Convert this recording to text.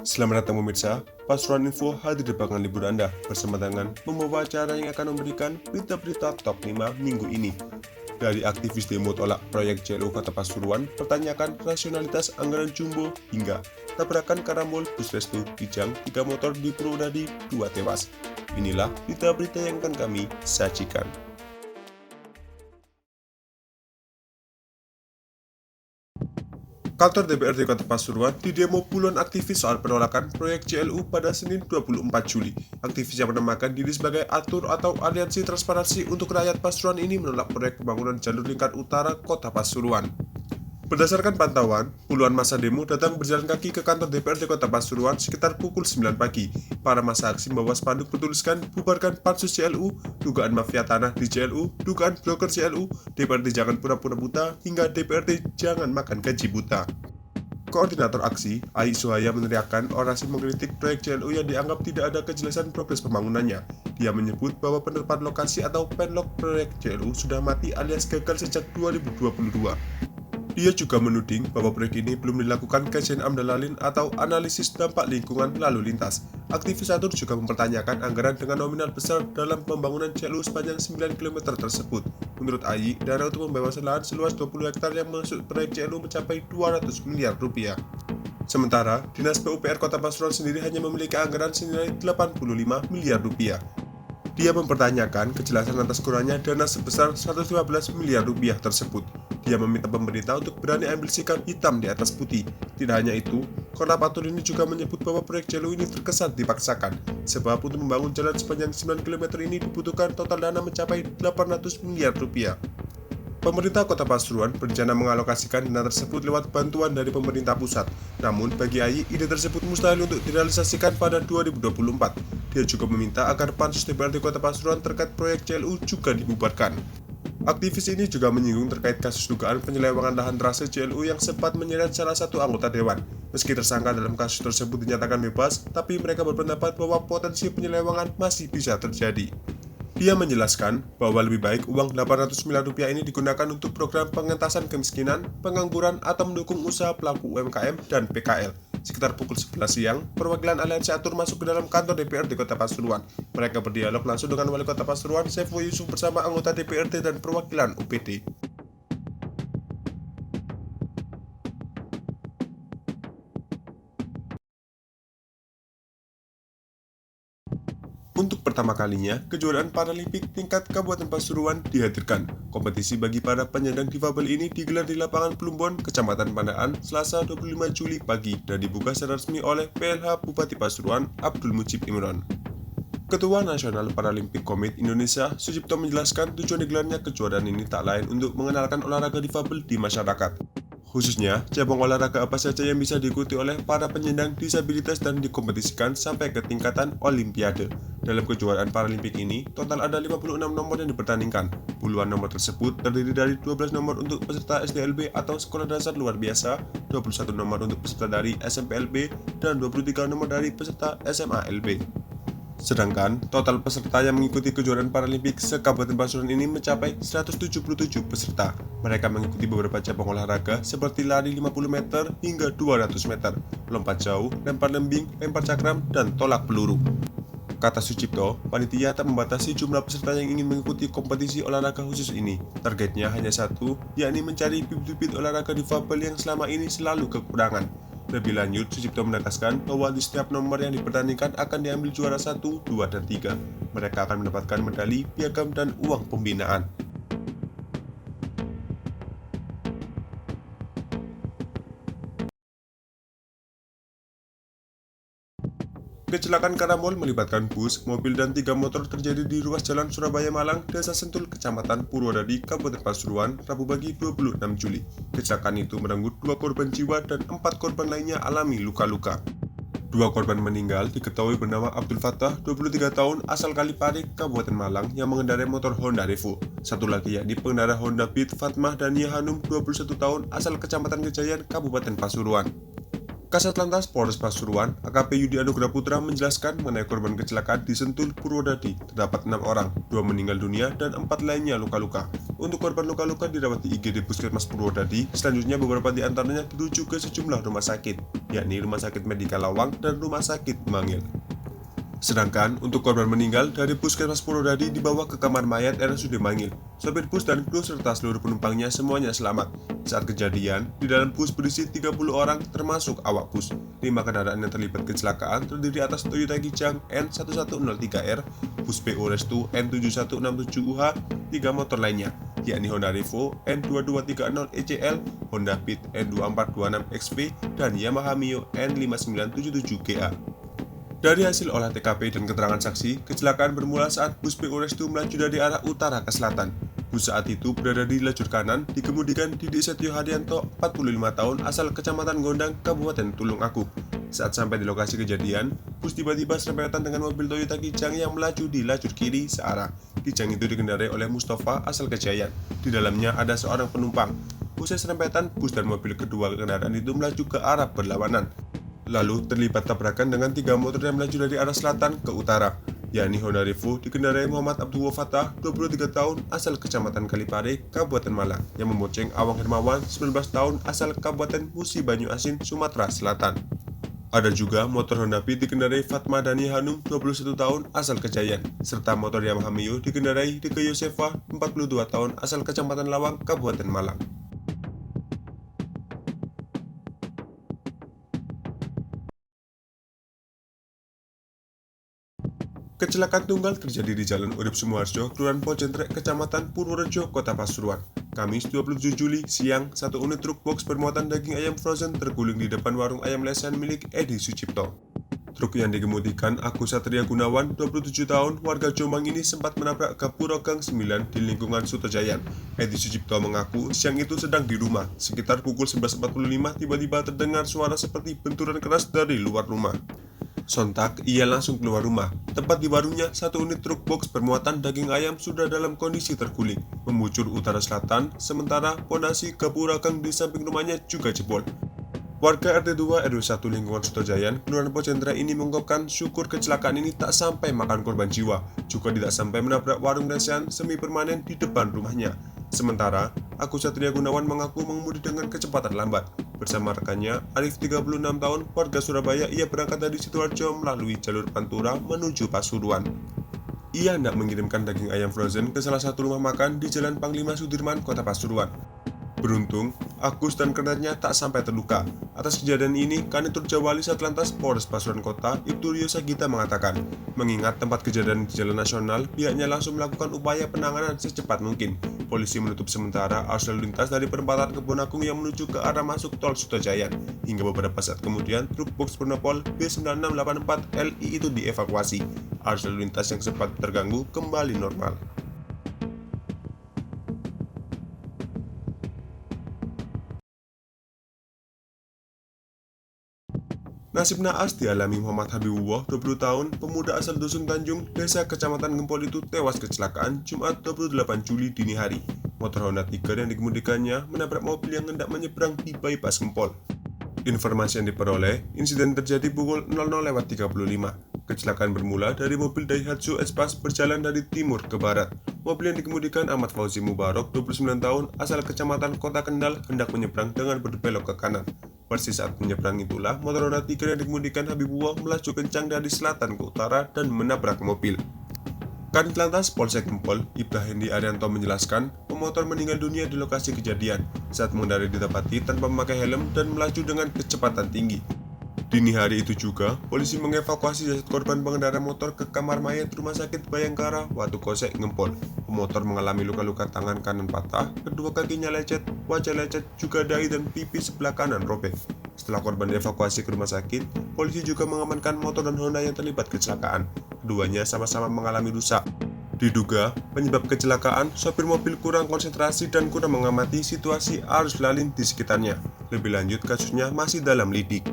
Selamat datang pemirsa, Pasuruan Info hadir di belakang libur Anda bersama dengan membawa acara yang akan memberikan berita-berita top 5 minggu ini. Dari aktivis demo tolak proyek JLU Kota Pasuruan, pertanyakan rasionalitas anggaran jumbo hingga tabrakan karambol bus restu Kijang 3 motor di Purwodadi 2 tewas. Inilah berita-berita yang akan kami sajikan. Kantor DPRD Kota Pasuruan didemo puluhan aktivis soal penolakan proyek JLU pada Senin 24 Juli. Aktivis yang menamakan diri sebagai ATUR atau Aliansi Transparansi untuk Rakyat Pasuruan ini menolak proyek pembangunan jalur lingkar utara Kota Pasuruan. Berdasarkan pantauan, puluhan massa demo datang berjalan kaki ke kantor DPRD Kota Pasuruan sekitar pukul 9 pagi. Para massa aksi membawa spanduk bertuliskan bubarkan pansus JLU, dugaan mafia tanah di JLU, dugaan broker JLU, DPRD jangan pura-pura buta, hingga DPRD jangan makan gaji buta. Koordinator aksi, Ai Suhaya meneriakkan orasi mengkritik proyek JLU yang dianggap tidak ada kejelasan progres pembangunannya. Dia menyebut bahwa penetapan lokasi atau penlok proyek JLU sudah mati alias gagal sejak 2022. Dia juga menuding bahwa proyek ini belum dilakukan kajian amdal lalin atau analisis dampak lingkungan lalu lintas. Aktivis ATUR juga mempertanyakan anggaran dengan nominal besar dalam pembangunan JLU sepanjang 9 km tersebut. Menurut Ai, dana untuk pembebasan lahan seluas 20 hektar yang masuk proyek JLU mencapai 200 miliar rupiah. Sementara, Dinas PUPR Kota Pasuruan sendiri hanya memiliki anggaran senilai 85 miliar rupiah. Dia mempertanyakan kejelasan atas kurangnya dana sebesar 115 miliar rupiah tersebut. Dia meminta pemerintah untuk berani ambil sikap hitam di atas putih. Tidak hanya itu, Koordinator ini juga menyebut bahwa proyek JLU ini terkesan dipaksakan, sebab untuk membangun jalan sepanjang 9 km ini dibutuhkan total dana mencapai 800 miliar rupiah. Pemerintah Kota Pasuruan berencana mengalokasikan dana tersebut lewat bantuan dari pemerintah pusat. Namun, bagi Ai, ide tersebut mustahil untuk direalisasikan pada 2024. Dia juga meminta agar pansus DPRD Kota Pasuruan terkait proyek JLU juga dibubarkan. Aktivis ini juga menyinggung terkait kasus dugaan penyelewengan lahan trase JLU yang sempat menyeret salah satu anggota dewan. Meski tersangka dalam kasus tersebut dinyatakan bebas, tapi mereka berpendapat bahwa potensi penyelewengan masih bisa terjadi. Dia menjelaskan bahwa lebih baik uang 800 miliar rupiah ini digunakan untuk program pengentasan kemiskinan, pengangguran, atau mendukung usaha pelaku UMKM dan PKL. Sekitar pukul 11 siang, perwakilan Aliansi ATUR masuk ke dalam kantor DPRD Kota Pasuruan. Mereka berdialog langsung dengan Wali Kota Pasuruan, Saiful Yusuf bersama anggota DPRD dan perwakilan UPD. Untuk pertama kalinya, kejuaraan Paralimpik tingkat Kabupaten Pasuruan dihadirkan. Kompetisi bagi para penyandang difabel ini digelar di lapangan Plumbon, Kecamatan Pandaan, Selasa 25 Juli pagi dan dibuka secara resmi oleh PLH Bupati Pasuruan, Abdul Mujib Imron. Ketua Nasional Paralimpik Komite Indonesia, Sujipto menjelaskan tujuan digelarnya kejuaraan ini tak lain untuk mengenalkan olahraga difabel di masyarakat. Khususnya, cabang olahraga apa saja yang bisa diikuti oleh para penyandang disabilitas dan dikompetisikan sampai ke tingkatan Olimpiade. Dalam kejuaraan Paralimpik ini, total ada 56 nomor yang dipertandingkan. Puluhan nomor tersebut terdiri dari 12 nomor untuk peserta SDLB atau Sekolah Dasar Luar Biasa, 21 nomor untuk peserta dari SMPLB, dan 23 nomor dari peserta SMALB. Sedangkan, total peserta yang mengikuti kejuaraan Paralimpik se-Kabupaten Pasuruan ini mencapai 177 peserta. Mereka mengikuti beberapa cabang olahraga seperti lari 50 meter hingga 200 meter, lompat jauh, lempar lembing, lempar cakram, dan tolak peluru. Kata Sucipto, panitia tak membatasi jumlah peserta yang ingin mengikuti kompetisi olahraga khusus ini. Targetnya hanya satu, yakni mencari bibit-bibit olahraga difabel yang selama ini selalu kekurangan. Lebih lanjut, Sucipto menegaskan bahwa di setiap nomor yang dipertandingkan akan diambil juara 1, 2, dan 3. Mereka akan mendapatkan medali, piagam, dan uang pembinaan. Kecelakaan karambol melibatkan bus, mobil, dan 3 motor terjadi di ruas jalan Surabaya-Malang, Desa Sentul, Kecamatan Purwodadi, Kabupaten Pasuruan, Rabu pagi 26 Juli. Kecelakaan itu merenggut 2 korban jiwa dan 4 korban lainnya alami luka-luka. 2 korban meninggal diketahui bernama Abdul Fattah, 23 tahun, asal Kaliparik, Kabupaten Malang, yang mengendarai motor Honda Revo. Satu lagi yakni pengendara Honda Beat Fatmah Dania Hanum, 21 tahun, asal Kecamatan Kejayan, Kabupaten Pasuruan. Kasat Lantas Polres Pasuruan, AKP Yudi Anugrah Putra menjelaskan mengenai korban kecelakaan di Sentul, Purwodadi. Terdapat 6 orang, 2 meninggal dunia dan 4 lainnya luka-luka. Untuk korban luka-luka dirawat di IGD Puskesmas Purwodadi, selanjutnya beberapa di antaranya dirujuk ke sejumlah rumah sakit, yakni Rumah Sakit Medika Lawang dan Rumah Sakit Mangil. Sedangkan untuk korban meninggal dari Puskesmas Purwodadi dibawa ke kamar mayat RSUD Mangil. Sopir bus dan kru serta seluruh penumpangnya semuanya selamat. Saat kejadian, di dalam bus berisi 30 orang termasuk awak bus. 5 kendaraan yang terlibat kecelakaan terdiri atas Toyota Kijang N1103R, bus PO Restu N7167UH, 3 motor lainnya, yakni Honda Revo N2230ECL, Honda Beat N2426XP, dan Yamaha Mio N5977GA. Dari hasil olah TKP dan keterangan saksi, kecelakaan bermula saat bus PO Restu melaju dari arah utara ke selatan. Bus saat itu berada di lajur kanan, dikemudikan Didik Setio Haryanto, 45 tahun, asal Kecamatan Gondang, Kabupaten Tulungagung. Saat sampai di lokasi kejadian, bus tiba-tiba serempetan dengan mobil Toyota Kijang yang melaju di lajur kiri searah. Kijang itu dikendarai oleh Mustafa, asal Kejayan. Di dalamnya ada seorang penumpang. Usai serempetan, bus dan mobil kedua kendaraan itu melaju ke arah berlawanan. Lalu terlibat tabrakan dengan 3 motor yang melaju dari arah selatan ke utara, yakni Honda Revo dikendarai Muhammad Abdul Fatah, 23 tahun, asal Kecamatan Kalipare, Kabupaten Malang, yang membonceng Awang Hermawan, 19 tahun, asal Kabupaten Musi Banyu Asin, Sumatera Selatan. Ada juga motor Honda Beat dikendarai Fatma Dani Hanum, 21 tahun, asal Kejayan, serta motor Yamaha Mio dikendarai Rike Yosefa, 42 tahun, asal Kecamatan Lawang, Kabupaten Malang. Kecelakaan tunggal terjadi di Jalan Urip Sumoharjo, Kelurahan Pocentrek, Kecamatan Purworejo, Kota Pasuruan. Kamis 27 Juli siang, satu unit truk box bermuatan daging ayam frozen terguling di depan warung ayam lesehan milik Edi Sucipto. Truk yang dikemudikan Agus Satria Gunawan, 27 tahun, warga Jombang ini sempat menabrak Gapura Gang 9 di lingkungan Sutojayan. Edi Sucipto mengaku siang itu sedang di rumah. Sekitar pukul 11.45 tiba-tiba terdengar suara seperti benturan keras dari luar rumah. Sontak, ia langsung keluar rumah. Tepat di warungnya, satu unit truk box bermuatan daging ayam sudah dalam kondisi terguling, membujur utara selatan, sementara pondasi Gapura Gang di samping rumahnya juga jebol. Warga RT 2 RW 1 lingkungan Sutojayan, Kelurahan Pocentrek ini mengungkapkan syukur kecelakaan ini tak sampai makan korban jiwa, juga tidak sampai menabrak warung lesehan semi permanen di depan rumahnya. Sementara, Agus Satria Gunawan mengaku mengemudi dengan kecepatan lambat. Bersama rekannya, Arif 36 tahun, warga Surabaya, ia berangkat dari Sidoarjo melalui jalur Pantura menuju Pasuruan. Ia hendak mengirimkan daging ayam frozen ke salah satu rumah makan di Jalan Panglima Sudirman, Kota Pasuruan. Beruntung, Agus dan rekannya tak sampai terluka. Atas kejadian ini, Kanitur Jawali Satlantas Polres Pasuruan Kota, Ibtu Rio Sagita mengatakan, mengingat tempat kejadian di Jalan Nasional, pihaknya langsung melakukan upaya penanganan secepat mungkin. Polisi menutup sementara arus lalu lintas dari perempatan Kebonagung yang menuju ke arah masuk tol Sutojayan. Hingga beberapa saat kemudian, truk box bernopol B9684LI itu dievakuasi. Arus lalu lintas yang sempat terganggu kembali normal. Nasib naas dialami Muhammad Habibullah, 20 tahun, pemuda asal Dusun Tanjung, Desa Kecamatan Gempol itu tewas kecelakaan Jumat 28 Juli dini hari. Motor Honda Tiger yang dikemudikannya menabrak mobil yang hendak menyeberang di bypass Gempol. Informasi yang diperoleh, insiden terjadi pukul 00.35. Kecelakaan bermula dari mobil Daihatsu Espas berjalan dari timur ke barat. Mobil yang dikemudikan Ahmad Fauzi Mubarok, 29 tahun, asal Kecamatan Kota Kendal, hendak menyeberang dengan berbelok ke kanan. Persis saat menyeberang itulah, motor Honda Tiger yang dikemudikan Habibullah melaju kencang dari selatan ke utara dan menabrak mobil. Kanit Lantas Polsek Gempol, Ibda Hendi Arianto menjelaskan, pemotor meninggal dunia di lokasi kejadian saat mengendarai didapati tanpa memakai helm dan melaju dengan kecepatan tinggi. Dini hari itu juga, polisi mengevakuasi jasad korban pengendara motor ke kamar mayat Rumah Sakit Bayangkara, Watu Kosek, Gempol. Pemotor mengalami luka-luka tangan kanan patah, kedua kakinya lecet, wajah lecet, juga dahi dan pipi sebelah kanan robek. Setelah korban dievakuasi ke rumah sakit, polisi juga mengamankan motor dan Honda yang terlibat kecelakaan. Keduanya sama-sama mengalami rusak. Diduga, penyebab kecelakaan, sopir mobil kurang konsentrasi dan kurang mengamati situasi arus lalu lintas di sekitarnya. Lebih lanjut, kasusnya masih dalam lidik.